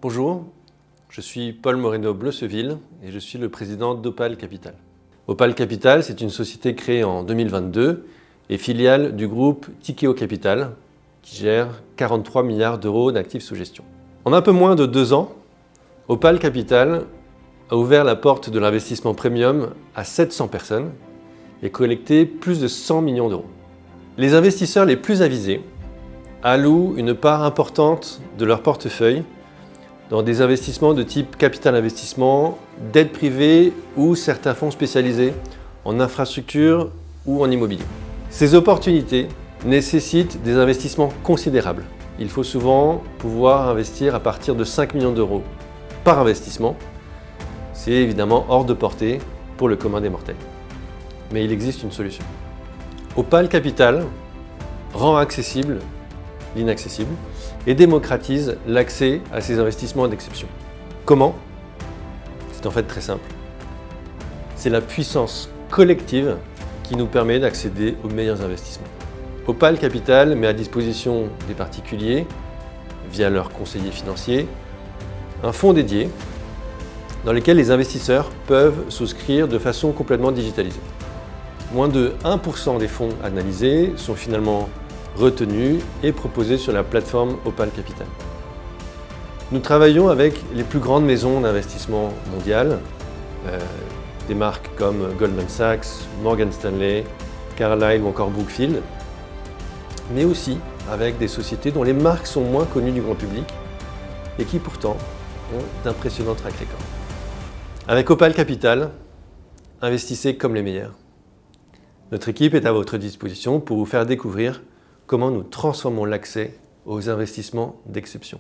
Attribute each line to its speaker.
Speaker 1: Bonjour, je suis Paul Moreno-Bleusseville et je suis le président d'Opale Capital. Opale Capital, c'est une société créée en 2022 et filiale du groupe Tikehau Capital qui gère 43 milliards d'euros d'actifs sous gestion. En un peu moins de 2 ans, Opale Capital a ouvert la porte de l'investissement premium à 700 personnes et collecté plus de 100 millions d'euros. Les investisseurs les plus avisés allouent une part importante de leur portefeuille dans des investissements de type capital investissement, dette privée ou certains fonds spécialisés en infrastructure ou en immobilier. Ces opportunités nécessitent des investissements considérables. Il faut souvent pouvoir investir à partir de 5 millions d'euros par investissement. C'est évidemment hors de portée pour le commun des mortels. Mais il existe une solution. Opale Capital rend accessible l'inaccessible et démocratise l'accès à ces investissements d'exception. Comment? C'est en fait très simple. C'est la puissance collective qui nous permet d'accéder aux meilleurs investissements. Opale Capital met à disposition des particuliers, via leurs conseillers financiers, un fonds dédié dans lequel les investisseurs peuvent souscrire de façon complètement digitalisée. Moins de 1% des fonds analysés sont finalement retenus et proposés sur la plateforme Opale Capital. Nous travaillons avec les plus grandes maisons d'investissement mondiales, des marques comme Goldman Sachs, Morgan Stanley, Carlyle ou encore Brookfield, mais aussi avec des sociétés dont les marques sont moins connues du grand public et qui pourtant ont d'impressionnants track records. Avec Opale Capital, investissez comme les meilleurs. Notre équipe est à votre disposition pour vous faire découvrir comment nous transformons l'accès aux investissements d'exception.